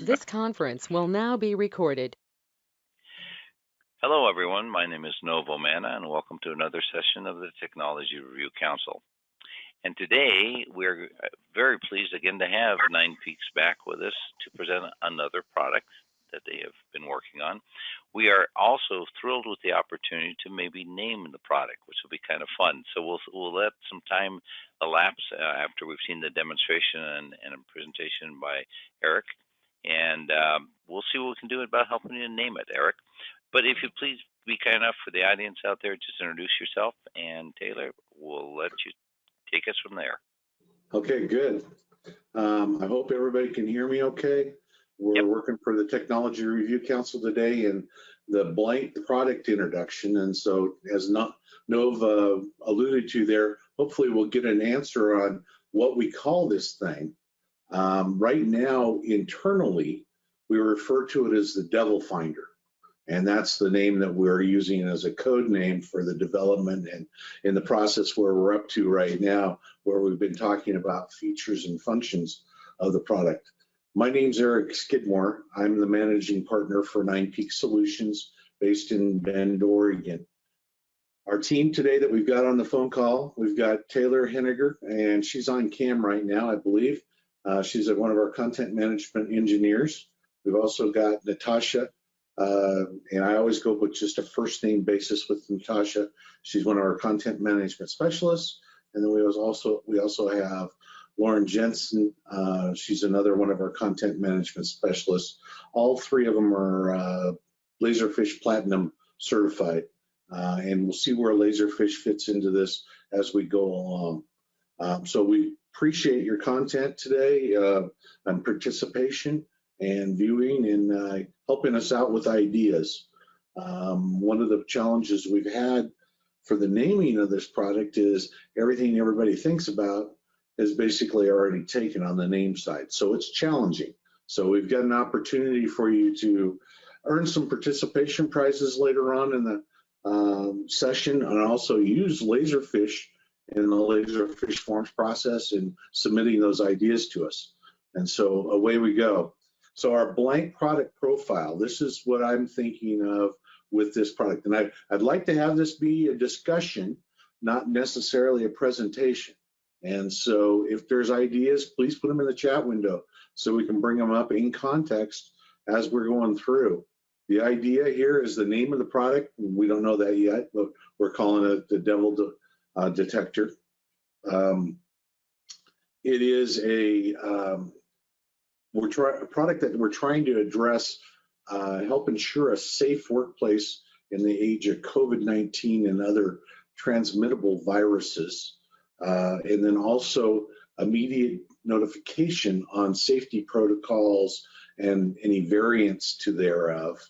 This conference will now be recorded. Hello, everyone. My name is Novo Mana, and welcome to another session of the Technology Review Council. And today, we're very pleased again to have Nine Peaks back with us to present another product that they have been working on. We are also thrilled with the opportunity to maybe name the product, which will be kind of fun. So we'll let some time elapse after we've seen the demonstration and a presentation by Eric, and we'll see what we can do about helping you name it, Eric. But if you please be kind enough for the audience out there, just introduce yourself, and Taylor will let you take us from there. Okay, good. I hope everybody can hear me okay. We're working for the Technology Review Council today and the blank product introduction. And so as Nov alluded to there, hopefully we'll get an answer on what we call this thing. Right now, internally, we refer to it as the Devil Finder. And that's the name that we're using as a code name for the development and in the process where we're up to right now, where we've been talking about features and functions of the product. My name's Eric Skidmore. I'm the managing partner for Nine Peaks Solutions based in Bend, Oregon. Our team today that we've got on the phone call, we've got Taylor Henniger, and she's on cam right now, I believe. She's one of our content management engineers. We've also got Natasha. And I always go with just a first name basis with Natasha. She's one of our content management specialists. And then we also have Lauren Jensen. She's another one of our content management specialists. All three of them are Laserfish Platinum certified. And we'll see where Laserfish fits into this as we go along. So we appreciate your content today and participation and viewing and helping us out with ideas. One of the challenges we've had for the naming of this product is everything everybody thinks about is basically already taken on the name side. So it's challenging. So we've got an opportunity for you to earn some participation prizes later on in the session, and also use Laserfish in the Laserfish forms process and submitting those ideas to us. And so away we go. So our blank product profile, this is what I'm thinking of with this product. And I'd like to have this be a discussion, not necessarily a presentation. And so if there's ideas, please put them in the chat window so we can bring them up in context as we're going through. The idea here is the name of the product. We don't know that yet, but we're calling it the Devil Detector. It is a product that we're trying to address, help ensure a safe workplace in the age of COVID-19 and other transmittable viruses, and then also immediate notification on safety protocols and any variants to thereof,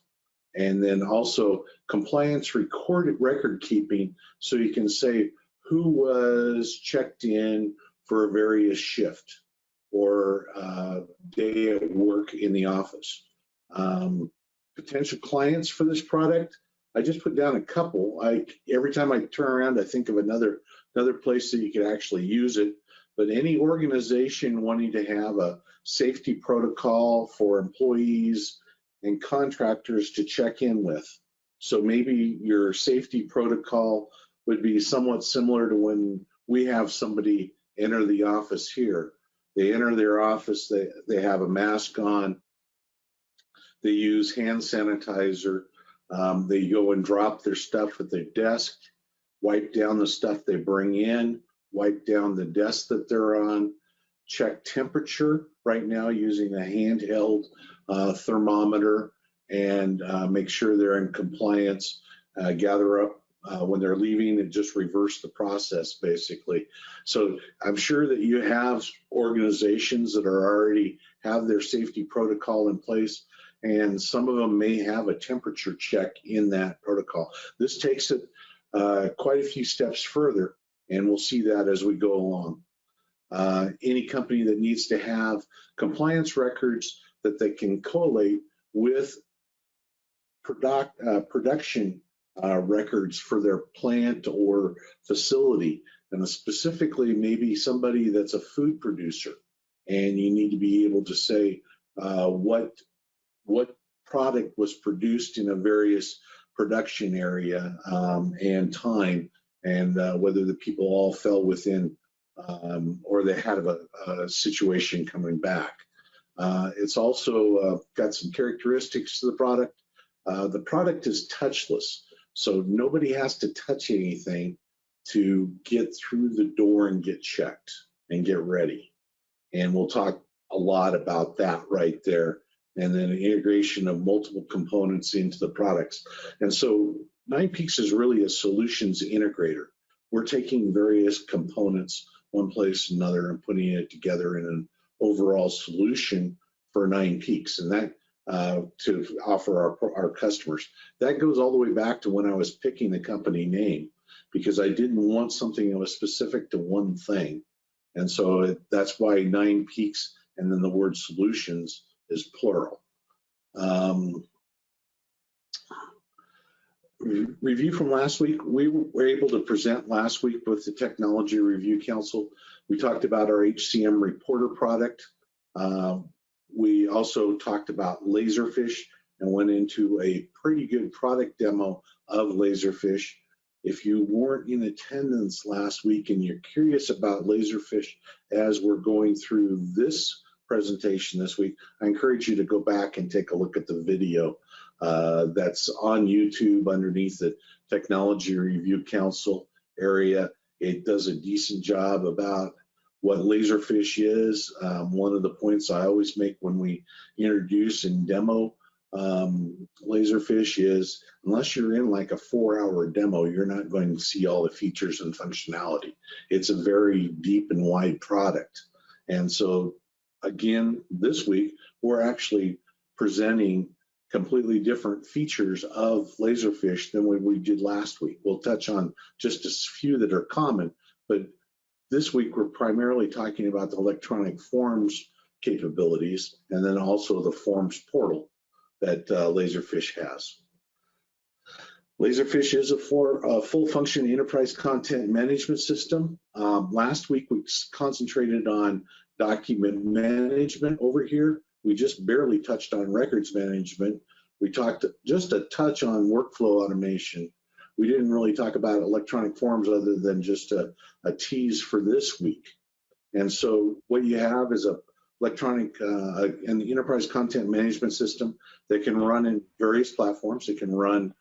and then also compliance recorded record keeping, so you can say who was checked in for a various shift or day at work in the office. Potential clients for this product, I just put down a couple. Every time I turn around, I think of another place that you could actually use it. But any organization wanting to have a safety protocol for employees and contractors to check in with. So maybe your safety protocol would be somewhat similar to when we have somebody enter the office here. They enter their office, they have a mask on, they use hand sanitizer, they go and drop their stuff at their desk, wipe down the stuff they bring in, wipe down the desk that they're on, check temperature right now using a handheld thermometer, and make sure they're in compliance, gather up when they're leaving and just reverse the process basically. So I'm sure that you have organizations that are already have their safety protocol in place, and some of them may have a temperature check in that protocol. This takes it quite a few steps further, and we'll see that as we go along. Any company that needs to have compliance records that they can collate with production records for their plant or facility, and specifically maybe somebody that's a food producer, and you need to be able to say what product was produced in a various production area and time, and whether the people all fell within or they had a situation coming back. It's also got some characteristics to the product. The product is touchless, so nobody has to touch anything to get through the door and get checked and get ready. And we'll talk a lot about that right there. And then the integration of multiple components into the products. And so 9Peaks is really a solutions integrator. We're taking various components one place another and putting it together in an overall solution for 9Peaks, and that to offer our customers. That goes all the way back to when I was picking the company name, because I didn't want something that was specific to one thing. And so that's why 9Peaks and then the word solutions is plural. Review from last week, we were able to present last week with the Technology Review Council. We talked about our HCM Reporter product. We also talked about Laserfish and went into a pretty good product demo of Laserfish. If you weren't in attendance last week and you're curious about Laserfish as we're going through this presentation this week, I encourage you to go back and take a look at the video that's on YouTube underneath the Technology Review Council area. It does a decent job about what Laserfish is. One of the points I always make when we introduce and demo Laserfish is, unless you're in like a 4-hour demo, you're not going to see all the features and functionality. It's a very deep and wide product. And so again, this week, we're actually presenting completely different features of Laserfish than what we did last week. We'll touch on just a few that are common, but this week we're primarily talking about the electronic forms capabilities and then also the forms portal that Laserfish has. Laserfish is a full function enterprise content management system. Last week we concentrated on document management over here. We just barely touched on records management. We talked just a touch on workflow automation. We didn't really talk about electronic forms other than just a tease for this week. And so what you have is a electronic and the enterprise content management system that can run in various platforms. It can run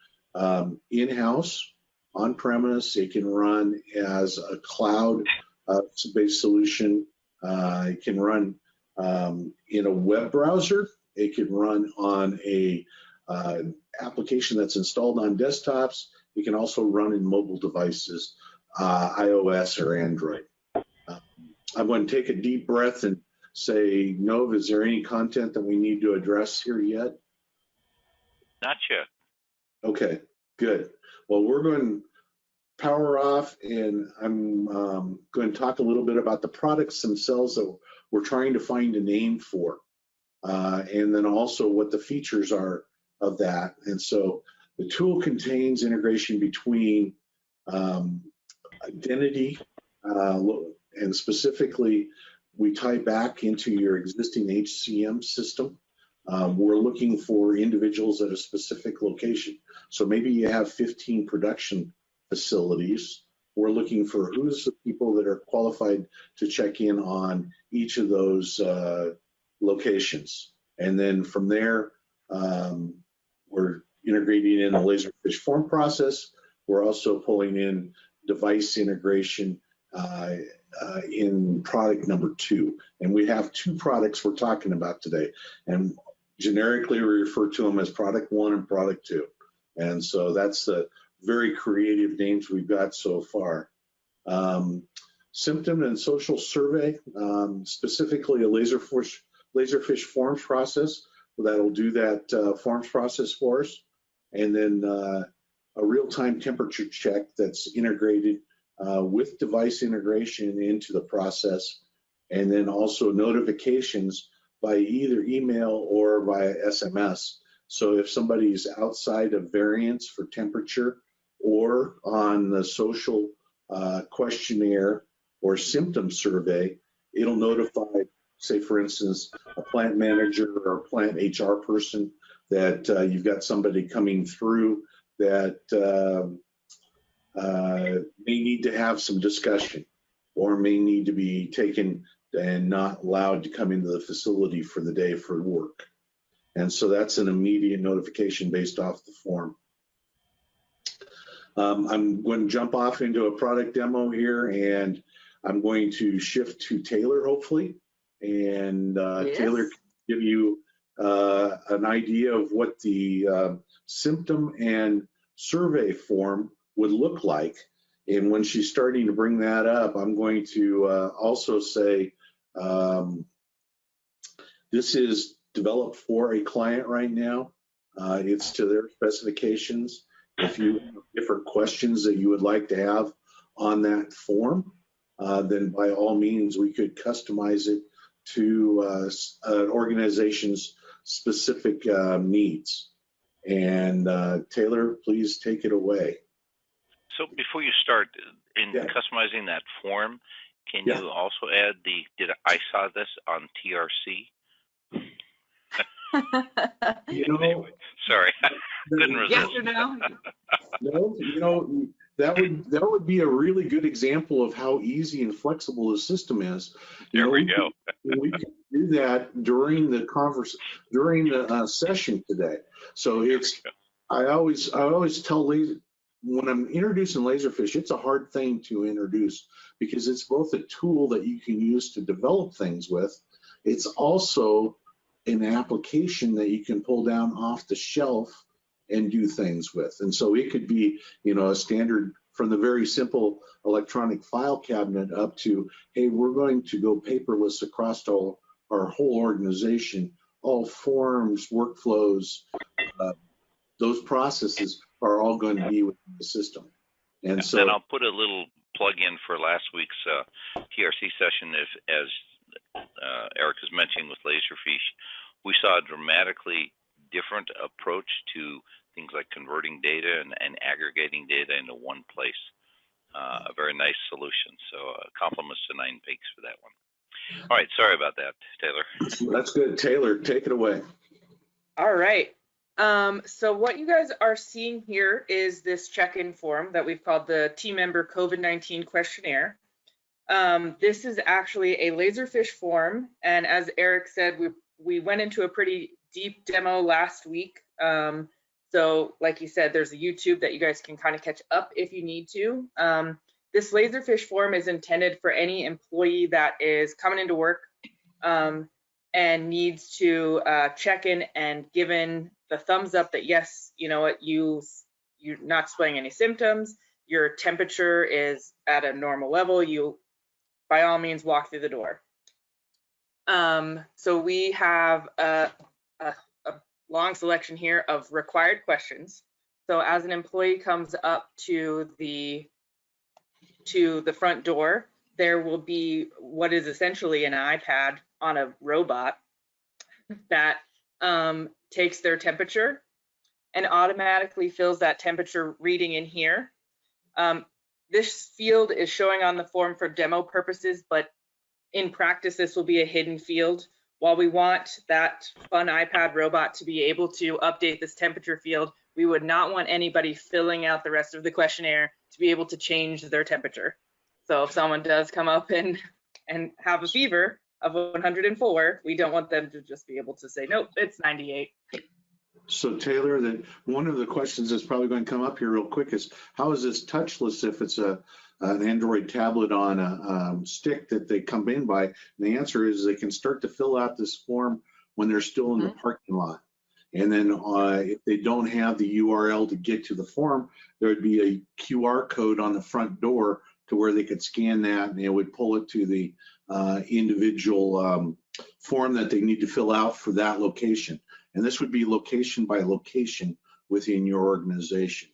in-house, on-premise. It can run as a cloud-based solution. It can run in a web browser. It can run on a application that's installed on desktops. It can also run in mobile devices, iOS or Android. I'm going to take a deep breath and say, Nov, is there any content that we need to address here yet? Not yet. Okay, good. Well, we're going to power off, and I'm going to talk a little bit about the products themselves that we're trying to find a name for, and then also what the features are of that. And so the tool contains integration between identity, and specifically, we tie back into your existing HCM system. We're looking for individuals at a specific location. So maybe you have 15 production facilities. We're looking for who's the people that are qualified to check in on each of those locations. And then from there, we're integrating in the Laserfish form process. We're also pulling in device integration in product number 2. And we have 2 products we're talking about today. And generically, we refer to them as product 1 and product 2. And so that's the very creative names we've got so far. Symptom and social survey, specifically a Laserfish forms process that'll do that forms process for us. And then a real-time temperature check that's integrated with device integration into the process, and then also notifications by either email or via SMS. So if somebody's outside of variance for temperature or on the social questionnaire or symptom survey, it'll notify say for instance, a plant manager or a plant HR person, that you've got somebody coming through that may need to have some discussion or may need to be taken and not allowed to come into the facility for the day for work. And so that's an immediate notification based off the form. I'm going to jump off into a product demo here, and I'm going to shift to Taylor, hopefully. And Yes. Taylor can give you an idea of what the symptom and survey form would look like. And when she's starting to bring that up, I'm going to also say this is developed for a client right now. It's to their specifications. If you have different questions that you would like to have on that form, then by all means, we could customize it to an organization's specific needs. And Taylor, please take it away. So before you start in customizing that form, can you also add I saw this on TRC? Anyway, sorry, couldn't resist. Yes or no? No, that would be a really good example of how easy and flexible the system is. There we go. We can do that during the session today. So I always tell when I'm introducing Laserfish, it's a hard thing to introduce because it's both a tool that you can use to develop things with. It's also an application that you can pull down off the shelf and do things with. And so it could be, a standard from the very simple electronic file cabinet up to, hey, we're going to go paperless across our whole organization. All forms, workflows, those processes are all going to be within the system. And so, and I'll put a little plug in for last week's TRC session. As Eric is mentioning with Laserfish, we saw a dramatically different approach to things like converting data and aggregating data into one place. A very nice solution. So compliments to 9 Peaks for that one. All right, sorry about that, Taylor. That's good. Taylor, take it away. All right. So what you guys are seeing here is this check-in form that we've called the Team Member COVID-19 Questionnaire. This is actually a Laserfish form, and as Eric said, we went into a pretty deep demo last week. So like you said, there's a YouTube that you guys can kind of catch up if you need to. This Laserfish form is intended for any employee that is coming into work and needs to check in and given the thumbs up that yes, you know what, you're not displaying any symptoms, your temperature is at a normal level, you by all means walk through the door. So we have a long selection here of required questions. So as an employee comes up to the front door, there will be what is essentially an iPad on a robot that takes their temperature and automatically fills that temperature reading in here. This field is showing on the form for demo purposes, but in practice, this will be a hidden field. While we want that fun iPad robot to be able to update this temperature field, we would not want anybody filling out the rest of the questionnaire to be able to change their temperature. So if someone does come up and have a fever of 104, we don't want them to just be able to say, nope, it's 98. So Taylor, one of the questions that's probably going to come up here real quick is, how is this touchless if it's an Android tablet on a stick that they come in by? And the answer is they can start to fill out this form when they're still in the parking lot. And then if they don't have the URL to get to the form, there would be a QR code on the front door to where they could scan that and it would pull it to the individual form that they need to fill out for that location. And this would be location by location within your organization.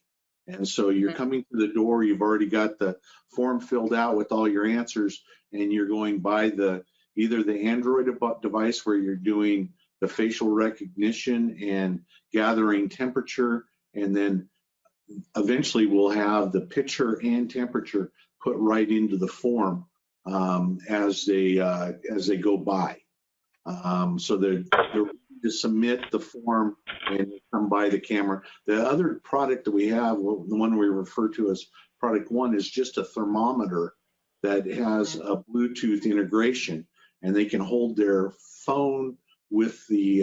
And so you're coming to the door, you've already got the form filled out with all your answers, and you're going by either the Android device where you're doing the facial recognition and gathering temperature, and then eventually we'll have the picture and temperature put right into the form as they go by. So they're to submit the form and come by the camera. The other product that we have, the one we refer to as product one, is just a thermometer that has a Bluetooth integration, and they can hold their phone with the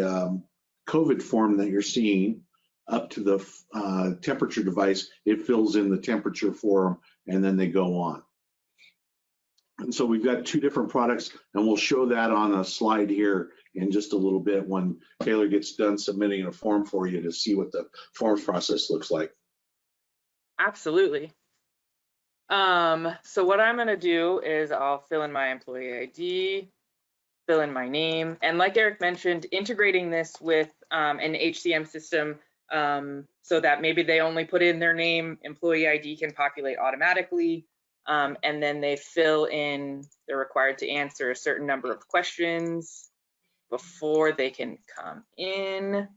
COVID form that you're seeing up to the temperature device. It fills in the temperature for them, and then they go on. And so we've got two different products, and we'll show that on a slide here in just a little bit when Taylor gets done submitting a form for you to see what the forms process looks like. Absolutely. So what I'm going to do is I'll fill in my employee ID, fill in my name, and like Eric mentioned, integrating this with an HCM system so that maybe they only put in their name, employee ID can populate automatically, and then they fill in, they're required to answer a certain number of questions before they can come in.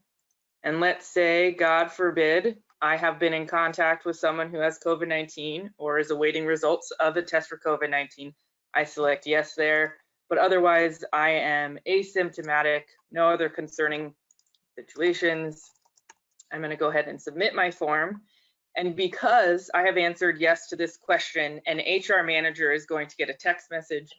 And let's say, God forbid, I have been in contact with someone who has COVID-19 or is awaiting results of a test for COVID-19. I select yes there, but otherwise I am asymptomatic, no other concerning situations. I'm going to go ahead and submit my form. And because I have answered yes to this question, an HR manager is going to get a text message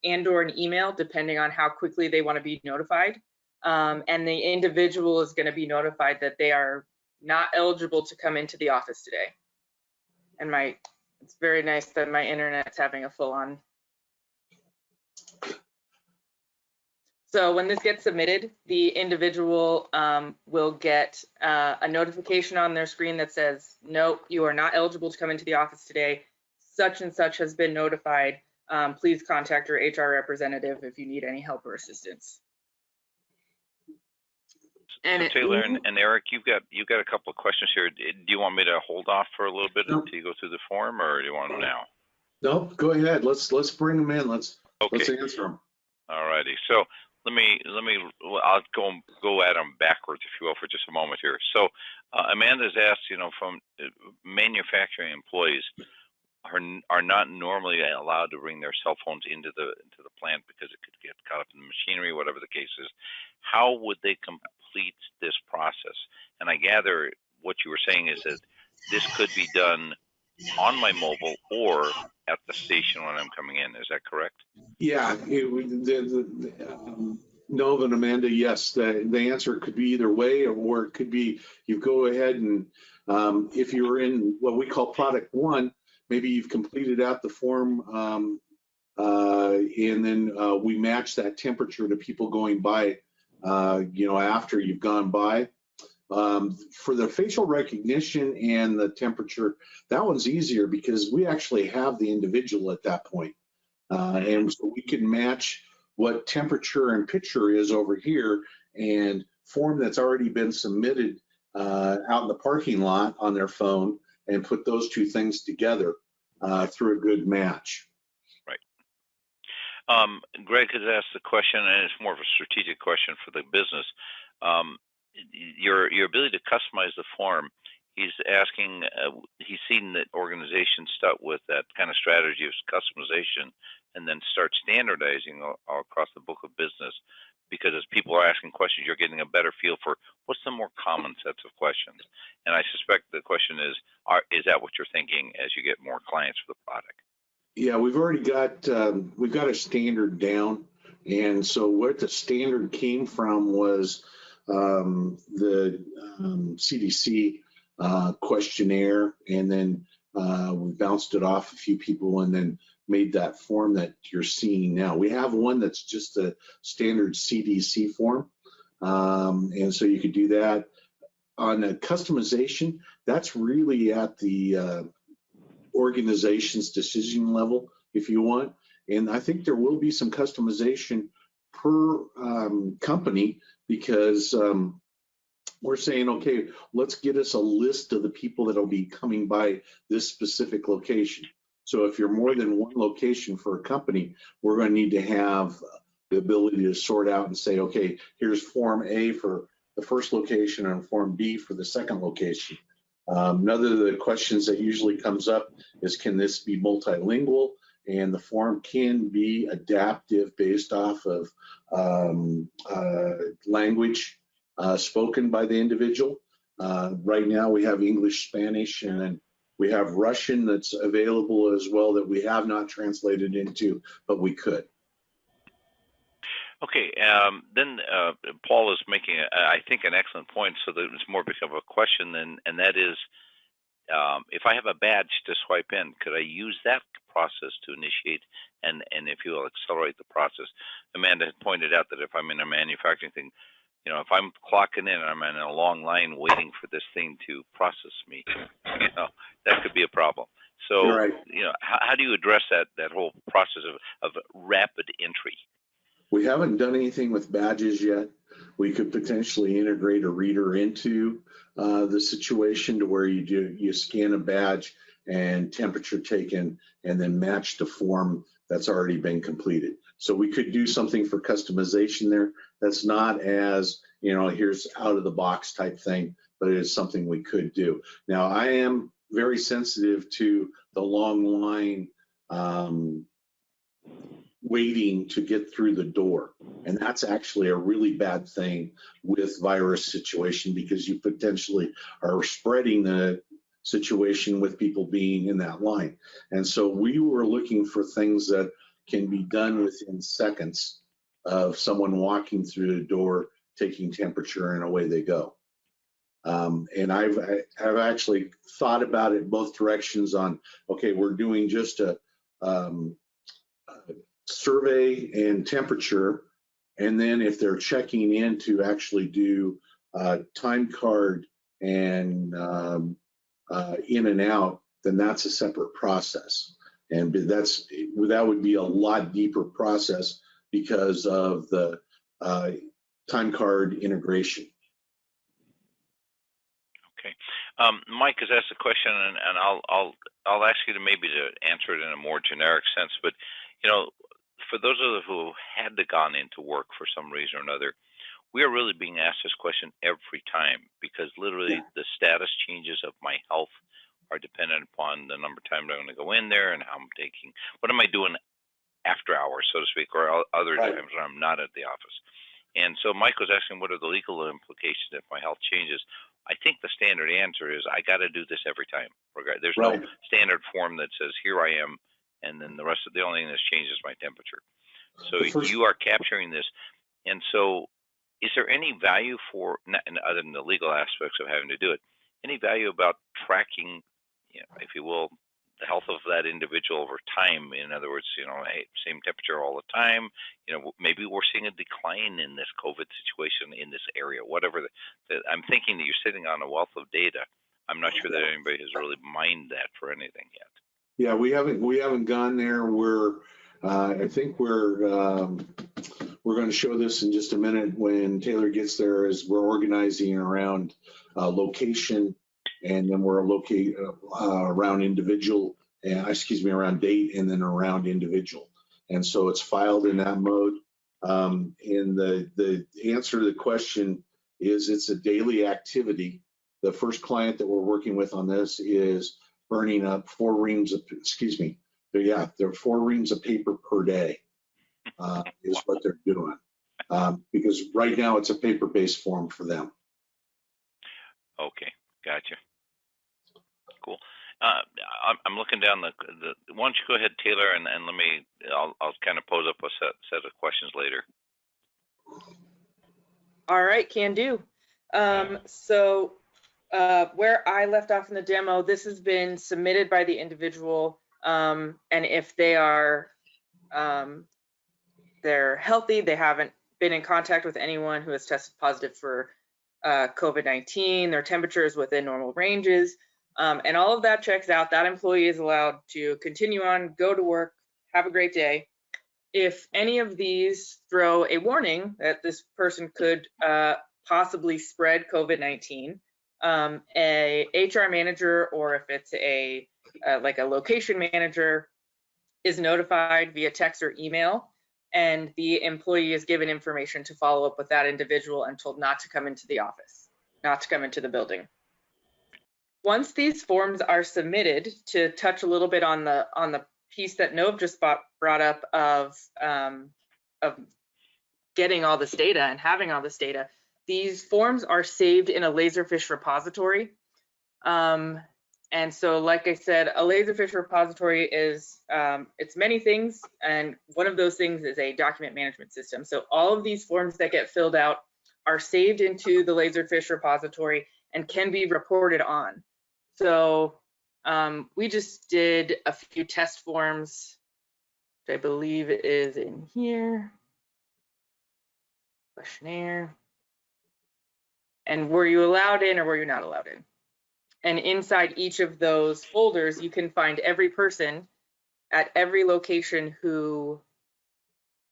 and or an email, depending on how quickly they want to be notified. And the individual is going to be notified that they are not eligible to come into the office today. And it's very nice that my internet's having a full on. So when this gets submitted, the individual will get a notification on their screen that says, nope, you are not eligible to come into the office today. Such and such has been notified. Please contact your HR representative if you need any help or assistance. So Taylor and Eric, you've got a couple of questions here. Do you want me to hold off for a little bit until you go through the form, or do you want them now? No, go ahead. Let's bring them in. Let's answer them. All righty. So I'll go at them backwards, if you will, for just a moment here. So Amanda's asked, from manufacturing employees are not normally allowed to bring their cell phones into the plant because it could get caught up in the machinery, whatever the case is. How would they complete this process? And I gather what you were saying is that this could be done on my mobile or at the station when I'm coming in. Is that correct? Yeah. Nova and Amanda, yes. The answer could be either way, or it could be you go ahead and if you're in what we call product one, maybe you've completed out the form and then we match that temperature to people going by, after you've gone by. For the facial recognition and the temperature, that one's easier because we actually have the individual at that point. And so we can match what temperature and picture is over here and form that's already been submitted out in the parking lot on their phone and put those two things together through a good match. Right. Greg has asked the question, and it's more of a strategic question for the business. Your ability to customize the form, he's asking, he's seen that organizations start with that kind of strategy of customization and then start standardizing all across the book of business, because as people are asking questions, you're getting a better feel for what's the more common sets of questions. And I suspect the question is that what you're thinking as you get more clients for the product? Yeah, we've already got a standard down. And so what the standard came from was the CDC questionnaire, and then we bounced it off a few people and then made that form that you're seeing now. We have one that's just a standard CDC form, and so you could do that. On a customization, that's really at the organization's decision level, if you want. And I think there will be some customization per company, because we're saying, okay, let's get us a list of the people that'll be coming by this specific location. So if you're more than one location for a company, we're going to need to have the ability to sort out and say, okay, here's Form A for the first location and Form B for the second location. Another of the questions that usually comes up is, can this be multilingual? and the form can be adaptive based off of language spoken by the individual. Right now we have English, Spanish, and then we have Russian that's available as well that we have not translated into, but we could. Okay, then Paul is making, I think, an excellent point, so that it's more become a question, and that is, if I have a badge to swipe in, could I use that process to initiate and if you will, accelerate the process? Amanda had pointed out that if I'm in a manufacturing thing, you know, if I'm clocking in and I'm in a long line waiting for this thing to process me, you know, that could be a problem. So, Right. you know, how do you address that whole process of rapid entry? We haven't done anything with badges yet. We could potentially integrate a reader into the situation to where you scan a badge and temperature taken and then match the form that's already been completed. So we could do something for customization there. That's not as, you know, here's out of the box type thing, but it is something we could do. Now, I am very sensitive to the long line waiting to get through the door. And that's actually a really bad thing with virus situation, because you potentially are spreading the situation with people being in that line. And so we were looking for things that can be done within seconds of someone walking through the door, taking temperature, and away they go. And I've actually thought about it both directions on, okay, we're doing just a survey and temperature, and then if they're checking in to actually do time card and in and out, then that's a separate process. And that would be a lot deeper process because of the time card integration. Okay, Mike has asked a question, and I'll ask you to maybe to answer it in a more generic sense. But you know, for those of us who had to gone into work for some reason or another, we are really being asked this question every time, because literally the status changes of my health are dependent upon the number of times I'm going to go in there and how I'm taking, what am I doing after hours, so to speak, or other times when I'm not at the office. And so Mike was asking, what are the legal implications if my health changes? I think the standard answer is I got to do this every time. There's no standard form that says, here I am, and then the rest of the only thing that's changed is my temperature. So you are capturing this. And so is there any value for, other than the legal aspects of having to do it, any value about tracking, you know, if you will, the health of that individual over time? In other words, you know, hey, same temperature all the time. You know, maybe we're seeing a decline in this COVID situation in this area, whatever. I'm thinking that you're sitting on a wealth of data. I'm not sure that anybody has really mined that for anything yet. Yeah, we haven't gone there. I think we're going to show this in just a minute when Taylor gets there. As we're organizing around location, and then we're around individual, around date, and then around individual. And so it's filed in that mode. And the answer to the question is it's a daily activity. The first client that we're working with on this is burning up 4 reams of, they're 4 reams of paper per day is what they're doing. Because right now it's a paper-based form for them. Okay, gotcha. Cool. I'm looking down the. Why don't you go ahead, Taylor, and I'll kind of pose up a set of questions later. All right, can do. So where I left off in the demo, this has been submitted by the individual, and if they are they're healthy, they haven't been in contact with anyone who has tested positive for COVID-19, their temperature is within normal ranges, and all of that checks out, that employee is allowed to continue on, go to work, have a great day. If any of these throw a warning that this person could possibly spread COVID-19, a HR manager, or if it's like a location manager, is notified via text or email, and the employee is given information to follow up with that individual and told not to come into the office, not to come into the building. Once these forms are submitted, to touch a little bit on the piece that Nov just brought up of getting all this data and having all this data, these forms are saved in a Laserfish repository. And so, like I said, a Laserfish repository is, it's many things, and one of those things is a document management system. So all of these forms that get filled out are saved into the Laserfish repository and can be reported on. So we just did a few test forms, which I believe is in here. Questionnaire. And were you allowed in or were you not allowed in? And inside each of those folders, you can find every person at every location who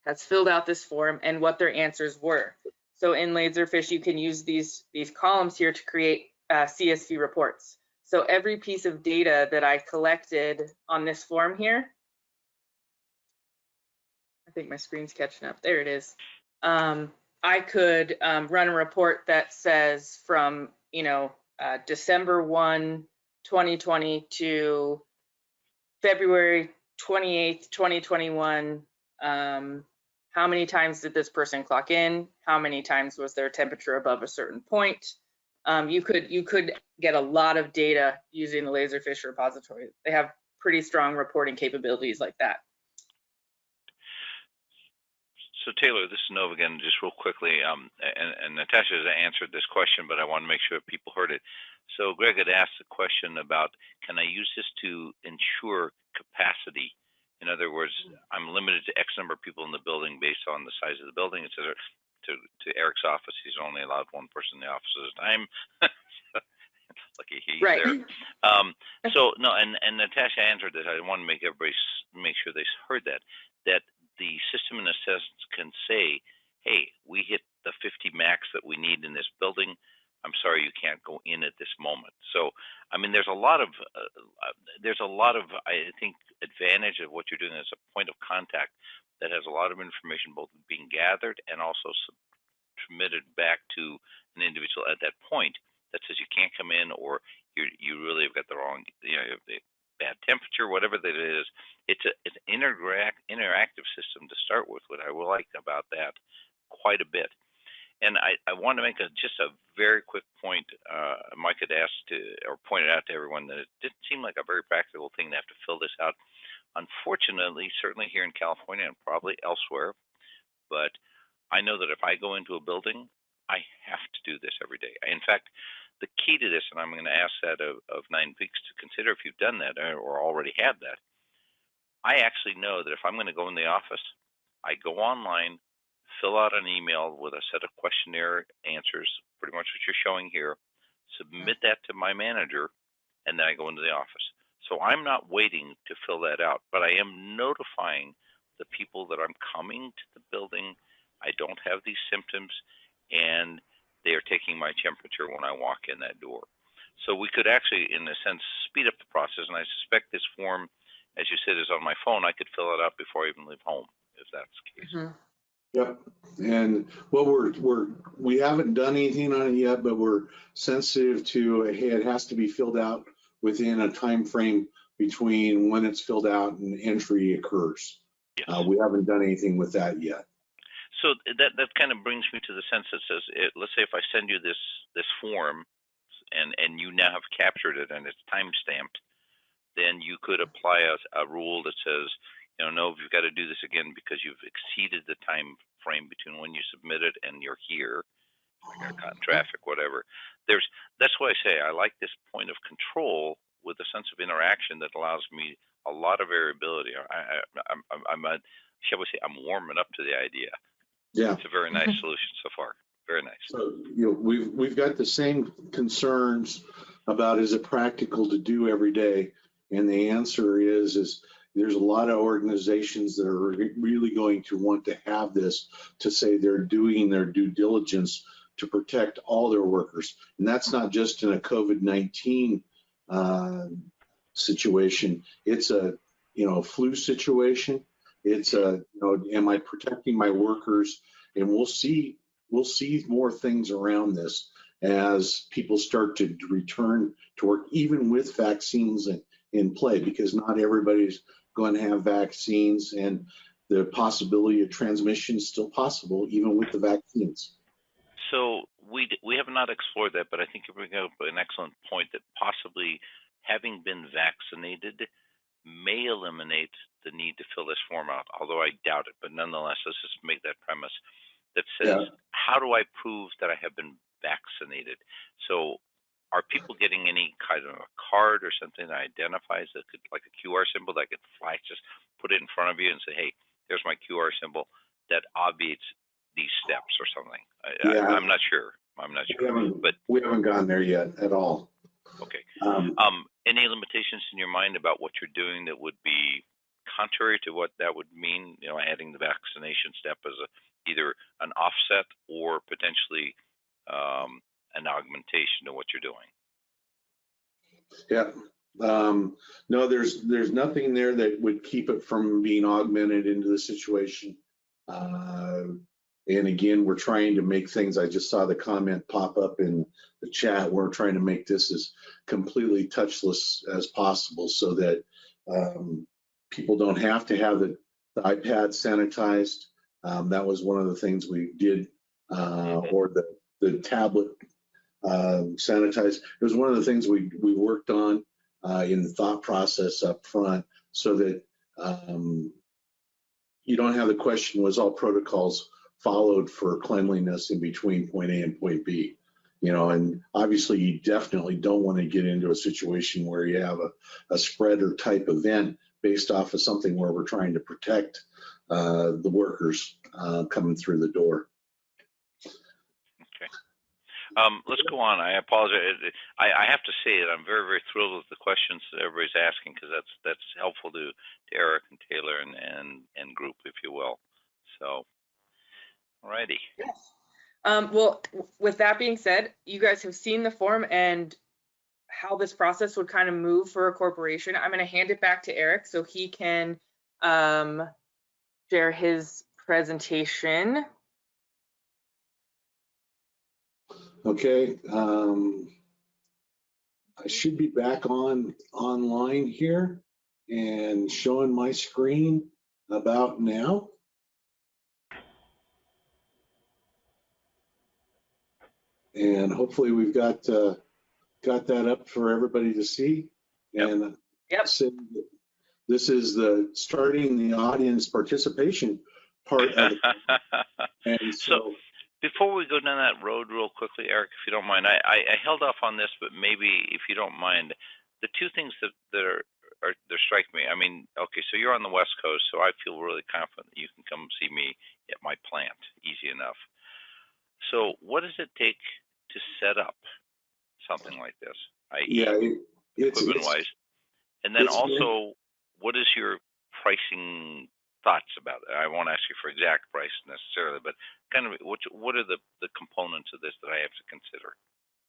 has filled out this form and what their answers were. So in Laserfish, you can use these columns here to create CSV reports. So every piece of data that I collected on this form here, I think my screen's catching up. There it is. I could run a report that says from, December 1, 2020 to February 28th, 2021. How many times did this person clock in? How many times was their temperature above a certain point? You could get a lot of data using the Laserfish repository. They have pretty strong reporting capabilities like that. So Taylor, this is Nov again, just real quickly, and Natasha has answered this question, but I want to make sure people heard it. So Greg had asked a question about, can I use this to ensure capacity? In other words, I'm limited to X number of people in the building based on the size of the building, et cetera. To Eric's office, he's only allowed one person in the office at a time. Lucky he's right there. So no, and Natasha answered that. I want to make everybody make sure they heard that the system in a sense can say, hey, we hit the 50 max that we need in this building. I'm sorry, you can't go in at this moment. So, I mean, there's a lot of, I think, advantage of what you're doing as a point of contact that has a lot of information both being gathered and also submitted back to an individual at that point that says you can't come in, or you really have got the wrong, bad temperature, whatever that is. It's an interactive system to start with, what I like about that quite a bit. And I want to make just a very quick point. Mike had asked or pointed out to everyone that it didn't seem like a very practical thing to have to fill this out. Unfortunately, certainly here in California and probably elsewhere, but I know that if I go into a building, I have to do this every day. In fact, the key to this, and I'm going to ask that of 9 Peaks to consider if you've done that or already have that, I actually know that if I'm going to go in the office, I go online, fill out an email with a set of questionnaire answers, pretty much what you're showing here, submit that to my manager, and then I go into the office. So I'm not waiting to fill that out, but I am notifying the people that I'm coming to the building. I don't have these symptoms, and they are taking my temperature when I walk in that door. So we could actually, in a sense, speed up the process, and I suspect this form, as you said, is on my phone. I could fill it out before I even leave home, if that's the case. Mm-hmm. Yep. And well, we haven't done anything on it yet, but we're sensitive to, hey, it has to be filled out within a time frame between when it's filled out and entry occurs. Yes. We haven't done anything with that yet. So that kind of brings me to the sense that says, let's say if I send you this form and you now have captured it and it's time stamped, then you could apply a rule that says, no, you've got to do this again because you've exceeded the time frame between when you submit it and you're here. I got caught in traffic, whatever. That's why I say I like this point of control with a sense of interaction that allows me a lot of variability. Shall we say, I'm warming up to the idea. Yeah, it's a very nice solution so far. Very nice. So we've got the same concerns about, is it practical to do every day, and the answer is there's a lot of organizations that are really going to want to have this to say they're doing their due diligence to protect all their workers. And that's not just in a COVID-19 situation. It's a flu situation. It's am I protecting my workers? And we'll see more things around this as people start to return to work, even with vaccines in play, because not everybody's going to have vaccines, and the possibility of transmission is still possible even with the vaccines. So we have not explored that, but I think you bring up an excellent point that possibly having been vaccinated may eliminate the need to fill this form out, although I doubt it. But nonetheless, let's just make that premise that says, how do I prove that I have been vaccinated? So are people getting any kind of a card or something that identifies it, like a QR symbol that could flash, just put it in front of you and say, hey, there's my QR symbol that obviates these steps or something? I'm not sure. But we haven't gone there yet at all. Okay. Any limitations in your mind about what you're doing that would be contrary to what that would mean? You know, adding the vaccination step as either an offset or potentially an augmentation to what you're doing. Yeah. No, there's nothing there that would keep it from being augmented into the situation. And again, we're trying to make things, I just saw the comment pop up in the chat, we're trying to make this as completely touchless as possible so that people don't have to have the iPad sanitized. That was one of the things we did, or the tablet sanitized. It was one of the things we worked on in the thought process up front, so that you don't have the question, was all protocols followed for cleanliness in between point A and point B? You know, and obviously you definitely don't want to get into a situation where you have a spreader type event based off of something where we're trying to protect the workers coming through the door. Okay. Let's go on. I apologize. I have to say that I'm very, very thrilled with the questions that everybody's asking, because that's helpful to Eric and Taylor and group, if you will. So, alrighty. Yes. Well, with that being said, you guys have seen the form and how this process would kind of move for a corporation. I'm going to hand it back to Eric so he can share his presentation. Okay, I should be back online here and showing my screen about now. And hopefully we've got that up for everybody to see. And yep. This is the starting the audience participation part of it. And so before we go down that road real quickly, Eric, if you don't mind, I held off on this, but maybe if you don't mind, the two things that strike me. I mean, okay, so you're on the West Coast, so I feel really confident that you can come see me at my plant, easy enough. So what does it take to set up something like this, i.e. equipment-wise? And then also, what is your pricing thoughts about it? I won't ask you for exact price necessarily, but kind of what are the components of this that I have to consider?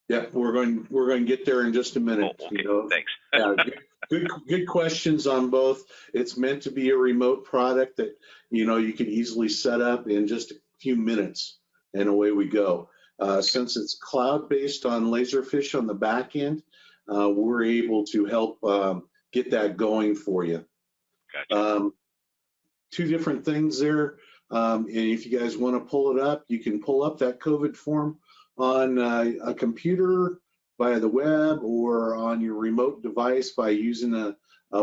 Yeah, we're going to get there in just a minute. Oh, okay, you know? Thanks. Yeah, good questions on both. It's meant to be a remote product that you can easily set up in just a few minutes, and away we go. Since it's cloud-based on Laserfish on the back end, we're able to help get that going for you. Gotcha. Two different things there. And if you guys want to pull it up, you can pull up that COVID form on a computer via the web or on your remote device by using a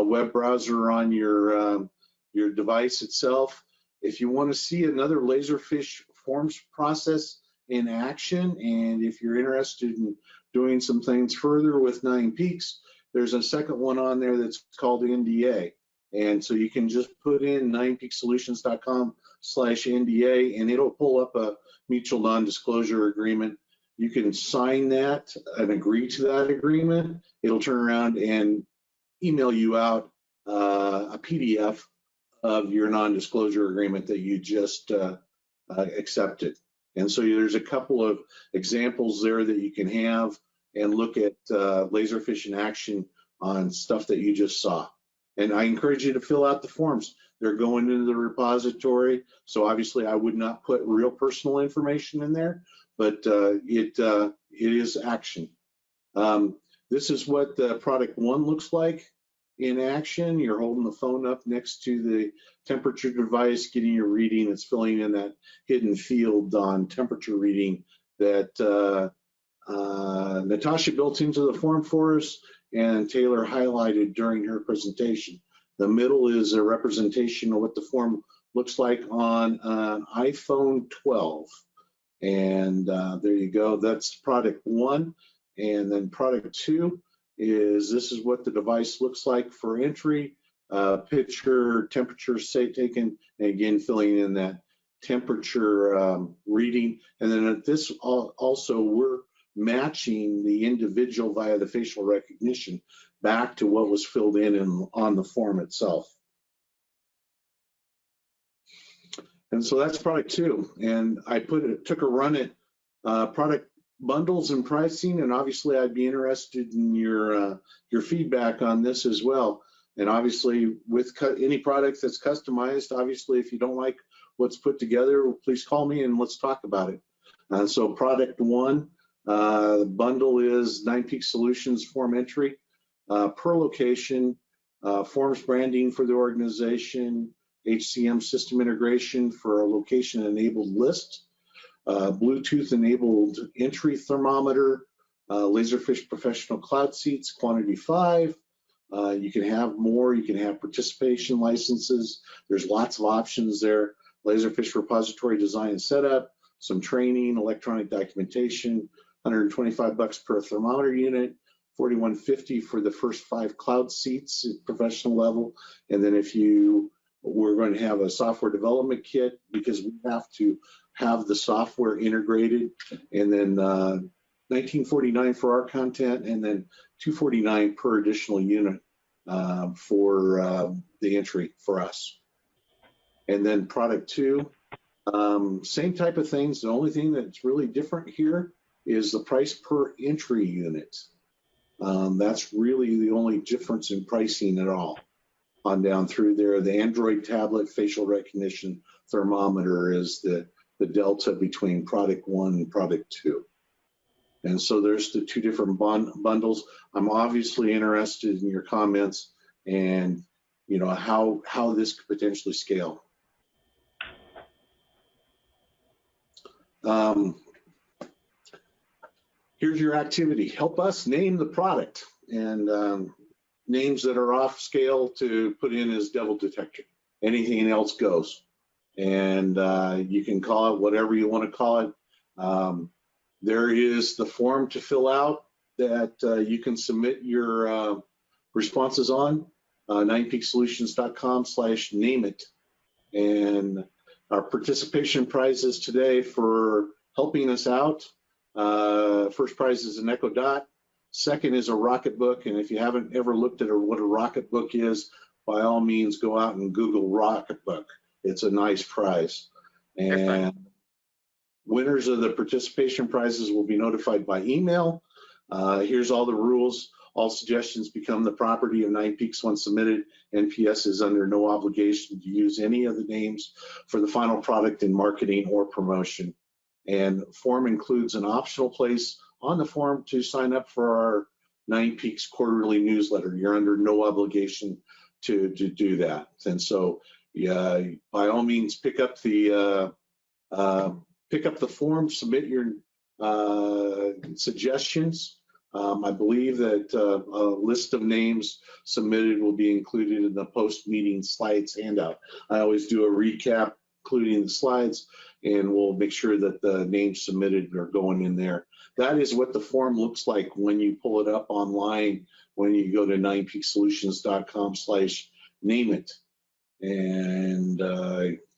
web browser on your device itself. If you want to see another Laserfish forms process in action, and if you're interested in doing some things further with 9 Peaks, there's a second one on there that's called NDA. And so you can just put in 9peaksolutions.com/NDA, and it'll pull up a mutual non-disclosure agreement. You can sign that and agree to that agreement. It'll turn around and email you out a PDF of your non-disclosure agreement that you just accepted. And so there's a couple of examples there that you can have and look at Laserfish in action on stuff that you just saw. And I encourage you to fill out the forms. They're going into the repository. So obviously I would not put real personal information in there, but it is action. This is what the product 1 looks like. in action. You're holding the phone up next to the temperature device, getting your reading. It's filling in that hidden field on temperature reading that Natasha built into the form for us and Taylor highlighted during her presentation. The middle is a representation of what the form looks like on an iPhone 12. And there you go. That's product 1. And then product 2 is this is what the device looks like for entry, picture, temperature taken, and again, filling in that temperature reading. And then at this also, we're matching the individual via the facial recognition back to what was filled in on the form itself. And so that's product 2. And I took a run at product bundles and pricing, and obviously I'd be interested in your feedback on this as well. And obviously with any product that's customized, obviously if you don't like what's put together, please call me and let's talk about it. So product 1, the bundle is 9 Peak Solutions form entry, per location, forms branding for the organization, HCM system integration for a location-enabled list, Bluetooth-enabled entry thermometer, Laserfish professional cloud seats, quantity 5. You can have more. You can have participation licenses. There's lots of options there. Laserfish repository design and setup, some training, electronic documentation, $125 per thermometer unit, $41.50 for the first 5 cloud seats at professional level. And then we're going to have a software development kit because we have to have the software integrated, and then $19.49 for our content, and then $249 per additional unit for the entry for us. And then product 2, same type of things. The only thing that's really different here is the price per entry unit. That's really the only difference in pricing at all. On down through there, the Android tablet facial recognition thermometer is the delta between product 1 and product 2. And so there's the 2 different bundles. I'm obviously interested in your comments and how this could potentially scale. Here's your activity. Help us name the product, and names that are off scale to put in as devil detector. Anything else goes. And you can call it whatever you want to call it. There is the form to fill out that you can submit your responses on, 9peaksolutions.com/name-it. And our participation prizes today for helping us out. First prize is an Echo Dot. Second is a Rocketbook, and if you haven't ever looked at what a Rocketbook is, by all means go out and Google Rocketbook. It's a nice prize. And winners of the participation prizes will be notified by email. Here's all the rules. All suggestions become the property of 9 Peaks once submitted. NPS is under no obligation to use any of the names for the final product in marketing or promotion. And form includes an optional place on the form to sign up for our 9 Peaks quarterly newsletter. You're under no obligation to do that. And so, yeah, by all means, pick up the form, submit your suggestions. I believe that a list of names submitted will be included in the post-meeting slides handout. I always do a recap, including the slides, and we'll make sure that the names submitted are going in there. That is what the form looks like when you pull it up online, when you go to 9peaksolutions.com/name-it. And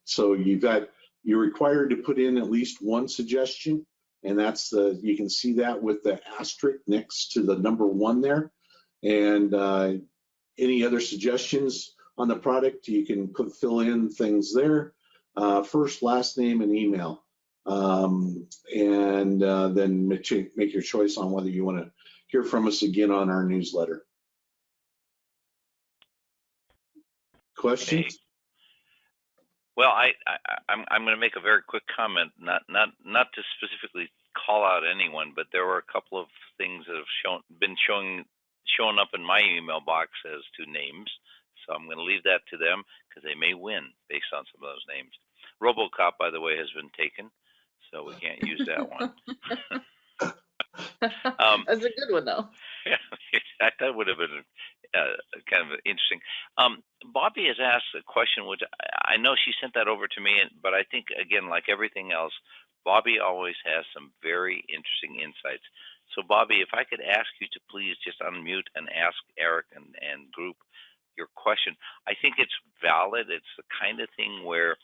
so you're required to put in at least one suggestion, and that's you can see that with the asterisk next to the number 1 there. And any other suggestions on the product, you can fill in things there. First, last name, and email. And then make your choice on whether you want to hear from us again on our newsletter. Questions? Well, I'm going to make a very quick comment, not to specifically call out anyone, but there were a couple of things that have been showing showing up in my email box as to names. So I'm going to leave that to them because they may win based on some of those names. RoboCop, by the way, has been taken, so we can't use that one. That's a good one, though. Yeah, that would have been kind of interesting. Bobby has asked a question, which I know she sent that over to me, but I think, again, like everything else, Bobby always has some very interesting insights. So, Bobby, if I could ask you to please just unmute and ask Eric and group your question. I think it's valid. It's the kind of thing where,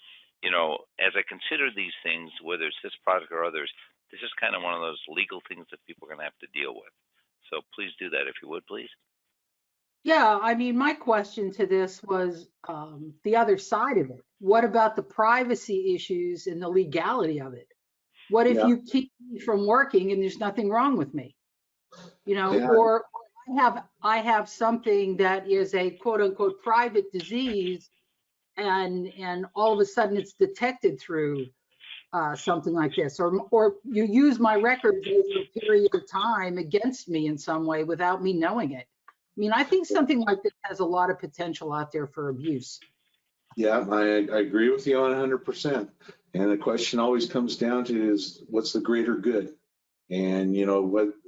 as I consider these things, whether it's this product or others, this is kind of one of those legal things that people are going to have to deal with. So please do that if you would, please. Yeah, I mean, my question to this was the other side of it. What about the privacy issues and the legality of it? What if you keep me from working and there's nothing wrong with me? Or I have something that is a quote unquote private disease and all of a sudden it's detected through something like this, or you use my records over a period of time against me in some way without me knowing it. I mean, I think something like this has a lot of potential out there for abuse. Yeah, I agree with you on 100%. And the question always comes down to is what's the greater good? And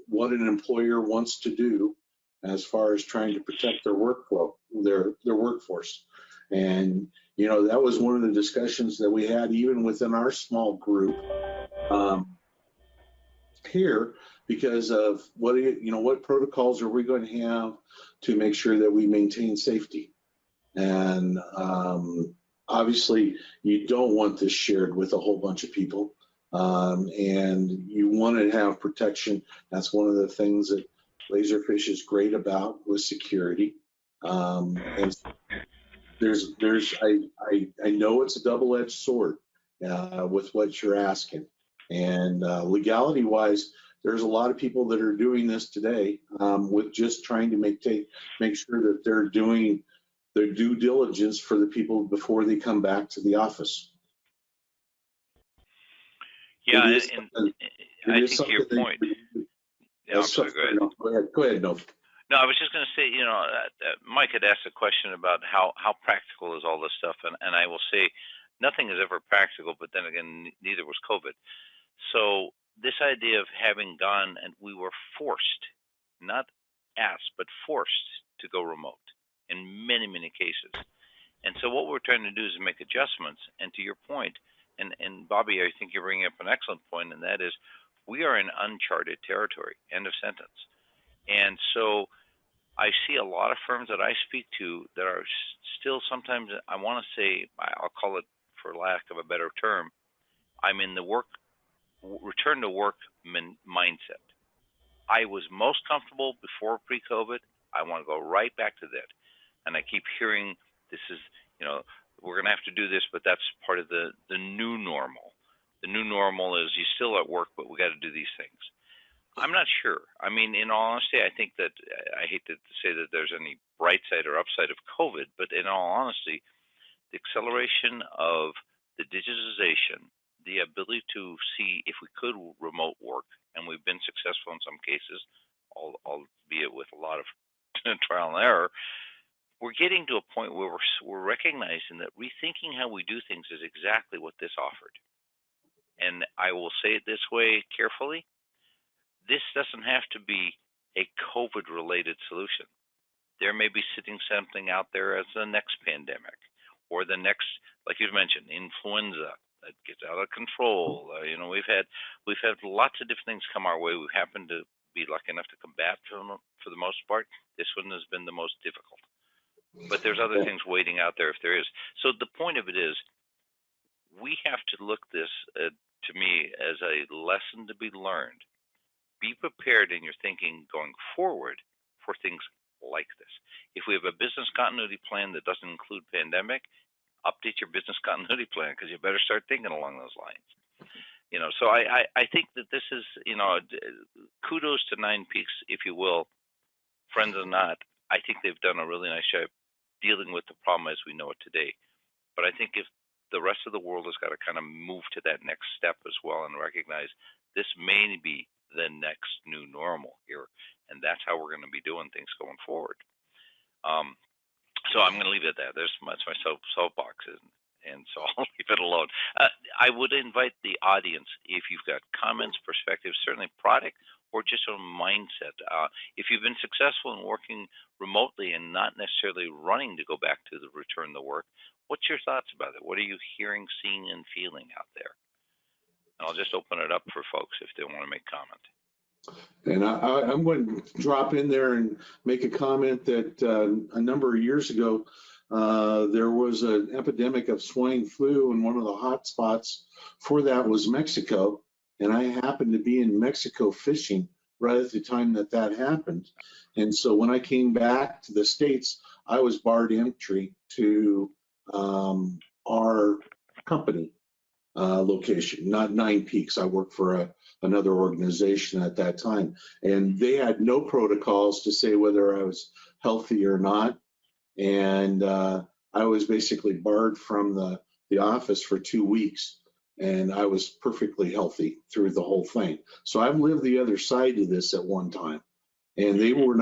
what an employer wants to do as far as trying to protect their workflow, their workforce. And that was one of the discussions that we had even within our small group here, because of what protocols are we going to have to make sure that we maintain safety. And obviously you don't want this shared with a whole bunch of people, and you want to have protection. That's one of the things that Laserfish is great about with security. And I know it's a double-edged sword with what you're asking. And legality wise, there's a lot of people that are doing this today with just trying to make sure that they're doing their due diligence for the people before they come back to the office. Yeah, and I think to your point. Yeah, I'm sorry, go ahead, no. No, I was just going to say, Mike had asked a question about how practical is all this stuff, and I will say nothing is ever practical, but then again, neither was COVID. So this idea of having gone, and we were forced, not asked, but forced to go remote in many, many cases. And so what we're trying to do is make adjustments. And to your point, and Bobby, I think you're bringing up an excellent point, and that is we are in uncharted territory, end of sentence. And so I see a lot of firms that I speak to that are still sometimes, I want to say, I'll call it for lack of a better term, I'm in the return to work mindset. I was most comfortable before pre-COVID. I want to go right back to that. And I keep hearing this is, we're going to have to do this, but that's part of the new normal. The new normal is you're still at work, but we got to do these things. I'm not sure. I mean, in all honesty, I think that I hate to say that there's any bright side or upside of COVID, but in all honesty, the acceleration of the digitization, the ability to see if we could remote work, and we've been successful in some cases, albeit with a lot of trial and error, we're getting to a point where we're recognizing that rethinking how we do things is exactly what this offered. And I will say it this way carefully. This doesn't have to be a COVID-related solution. There may be something out there as the next pandemic or the next, like you mentioned, influenza that gets out of control. We've had lots of different things come our way. We've happened to be lucky enough to combat them for the most part. This one has been the most difficult. But there's other things waiting out there if there is. So the point of it is we have to look this, to me, as a lesson to be learned. Be prepared in your thinking going forward for things like this. If we have a business continuity plan that doesn't include pandemic, update your business continuity plan because you better start thinking along those lines. So I think that this is, kudos to Nine Peaks, if you will, friends or not. I think they've done a really nice job dealing with the problem as we know it today. But I think if the rest of the world has got to kind of move to that next step as well and recognize this may be the next new normal here and that's how we're going to be doing things going forward. So I'm going to leave it at that. That's my soapbox, and so I'll leave it alone. I would invite the audience, if you've got comments, perspectives, certainly product, or just a mindset. If you've been successful in working remotely and not necessarily running to go back to return to work, what's your thoughts about it? What are you hearing, seeing, and feeling out there? And I'll just open it up for folks if they want to make comment. And I'm going to drop in there and make a comment that a number of years ago, there was an epidemic of swine flu, and one of the hot spots for that was Mexico. And I happened to be in Mexico fishing right at the time that happened. And so when I came back to the States, I was barred entry to our company location, not Nine Peaks. I worked for another organization at that time, and they had no protocols to say whether I was healthy or not. And I was basically barred from the office for 2 weeks, and I was perfectly healthy through the whole thing. So I've lived the other side of this at one time, and they were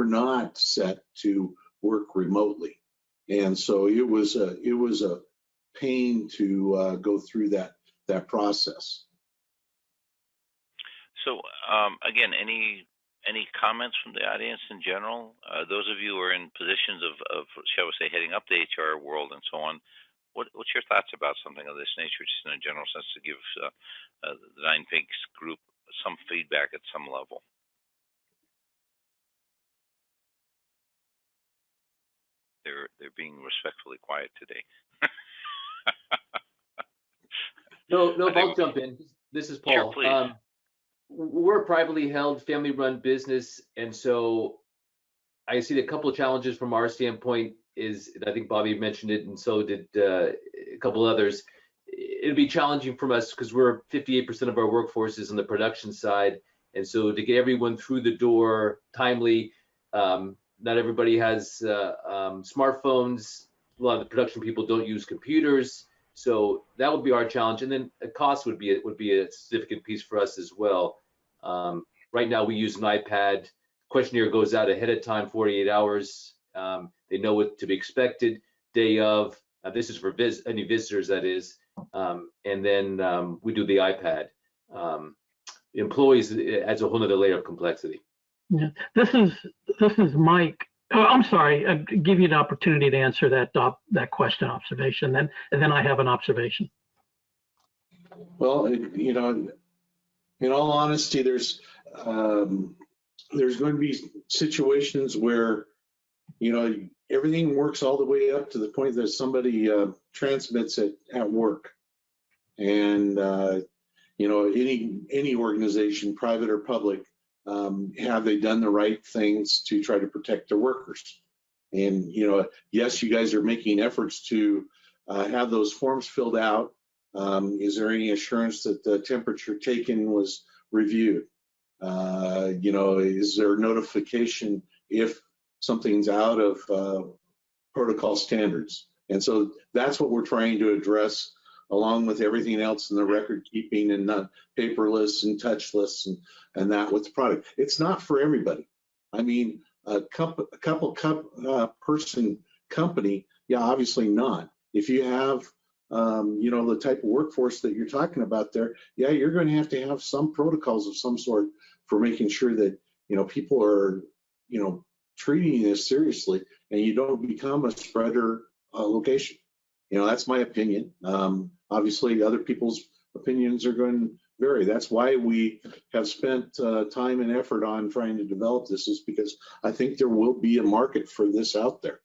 not set to work remotely. And so it was a pain to go through that process. So again, any comments from the audience in general? Those of you who are in positions of shall we say, heading up the HR world and so on, what's your thoughts about something of this nature, just in a general sense, to give the Nine Peaks group some feedback at some level? They're being respectfully quiet today. No, I'll jump in. This is Paul. Sure, please. We're a privately held, family-run business, and so I see a couple of challenges from our standpoint. Is I think Bobby mentioned it, and so did a couple others. It'd be challenging from us because we're 58% of our workforce is on the production side, and so to get everyone through the door timely. Not everybody has smartphones. A lot of the production people don't use computers. So that would be our challenge, and then the cost would be a significant piece for us as well. Right now, we use an iPad. Questionnaire goes out ahead of time, 48 hours. They know what to be expected day of. This is for any visitors, that is. And then we do the iPad. Employees adds a whole other layer of complexity. Yeah, this is Mike. Oh, I'm sorry. I'll give you the opportunity to answer that question observation, and then I have an observation. Well, you know, in all honesty, there's going to be situations where, you know, everything works all the way up to the point that somebody transmits it at work, and you know, any organization, private or public, have they done the right things to try to protect their workers? And, you know, yes, you guys are making efforts to have those forms filled out. Is there any assurance that the temperature taken was reviewed? You know, is there notification if something's out of protocol standards? And so that's what we're trying to address, along with everything else in the record keeping and not paperless and touchless and that with the product. It's not for everybody. I mean, a couple person company, yeah, obviously not. If you have, you know, the type of workforce that you're talking about there, yeah, you're going to have some protocols of some sort for making sure that, you know, people are, you know, treating this seriously, and you don't become a spreader location. You know, that's my opinion. Obviously, other people's opinions are going to vary. That's why we have spent time and effort on trying to develop this, is because I think there will be a market for this out there.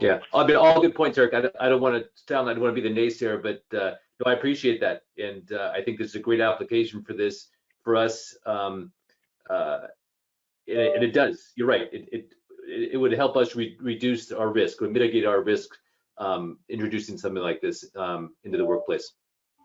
Yeah, I mean, all good points, Eric. I don't want to be the naysayer, but no, I appreciate that, and I think this is a great application for this for us. And it does. You're right. It would help us reduce our risk, or mitigate our risk, introducing something like this into the workplace.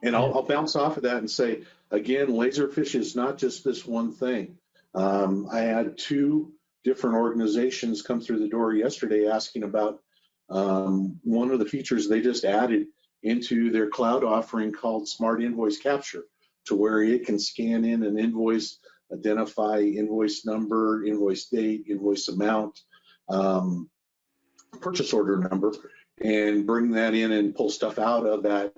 And I'll bounce off of that and say, again, Laserfish is not just this one thing. I had 2 different organizations come through the door yesterday asking about one of the features they just added into their cloud offering called Smart Invoice Capture, to where it can scan in an invoice identify invoice number, invoice date, invoice amount, purchase order number, and bring that in and pull stuff out of that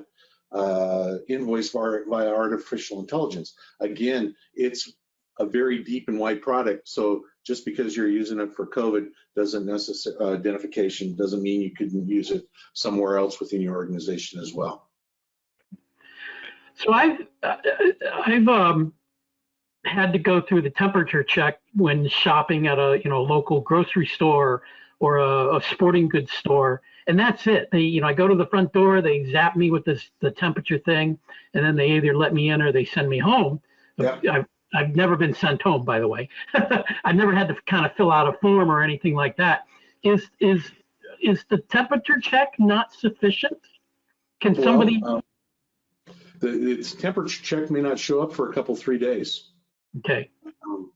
invoice via artificial intelligence. Again, it's a very deep and wide product, so just because you're using it for COVID doesn't necessarily identification doesn't mean you couldn't use it somewhere else within your organization as well. So I've had to go through the temperature check when shopping at a local grocery store or a sporting goods store, and that's it. They I go to the front door, they zap me with the temperature thing, and then they either let me in or they send me home. Yeah. I've never been sent home, by the way. I've never had to kind of fill out a form or anything like that. Is the temperature check not sufficient? Can somebody? Its temperature check may not show up for a couple, 3 days. Okay.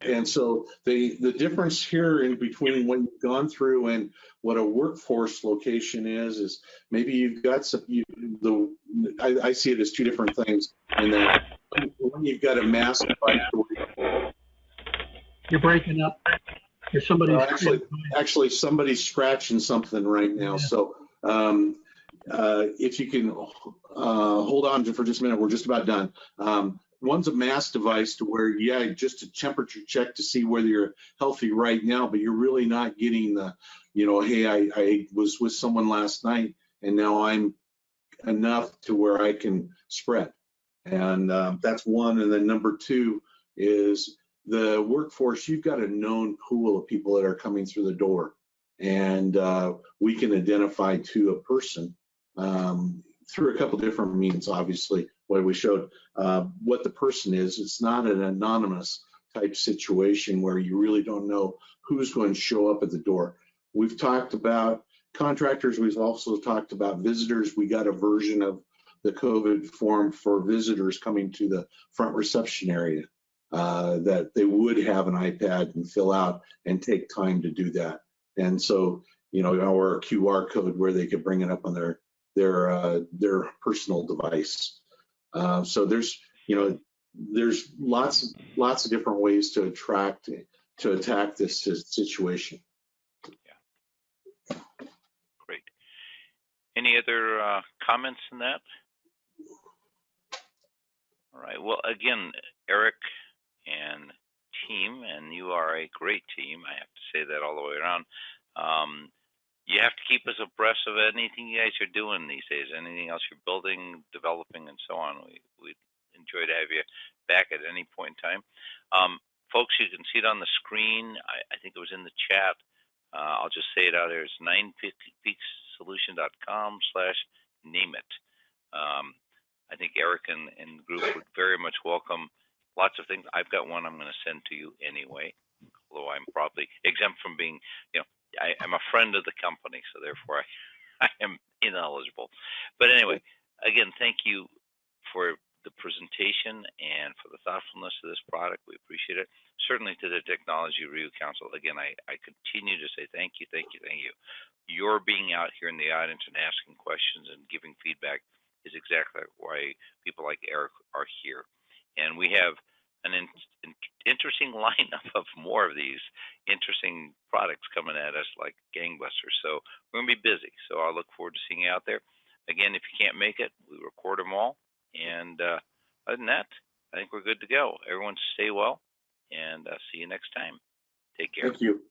And so the difference here in between what you've gone through and what a workforce location is maybe you've got some. I see it as two different things. In that when you've got a mass device. You're breaking up. There's somebody. Actually, somebody's scratching something right now. Yeah. So if you can hold on for just a minute, we're just about done. One's a mass device to where, yeah, just a temperature check to see whether you're healthy right now, but you're really not getting the, hey, I was with someone last night and now I'm enough to where I can spread. And that's one. And then number two is the workforce. You've got a known pool of people that are coming through the door, and we can identify to a person through a couple different means. Obviously, what we showed what the person is. It's not an anonymous type situation where you really don't know who's going to show up at the door. We've talked about contractors. We've also talked about visitors. We got a version of the COVID form for visitors coming to the front reception area that they would have an iPad and fill out and take time to do that. And so, or a QR code where they could bring it up on their personal device. So there's lots of different ways to attack this situation. Yeah. Great. Any other comments on that? All right. Well, again, Eric and team, and you are a great team. I have to say that all the way around. You have to keep us abreast of anything you guys are doing these days, anything else you're building, developing, and so on. We'd enjoy to have you back at any point in time. Folks, you can see it on the screen. I think it was in the chat. I'll just say it out there. It's 9peaksolution.com/name-it. I think Eric and the group would very much welcome lots of things. I've got one I'm going to send to you anyway, although I'm probably exempt from being, I'm a friend of the company, so therefore I am ineligible. But anyway, again, thank you for the presentation and for the thoughtfulness of this product. We appreciate it. Certainly to the Technology Review Council, again, I continue to say thank you, thank you, thank you. Your being out here in the audience and asking questions and giving feedback is exactly why people like Eric are here. And we have an interesting lineup of more of these interesting products coming at us like gangbusters. So we're going to be busy. So I'll look forward to seeing you out there. Again, if you can't make it, we record them all. And other than that, I think we're good to go. Everyone stay well, and see you next time. Take care. Thank you.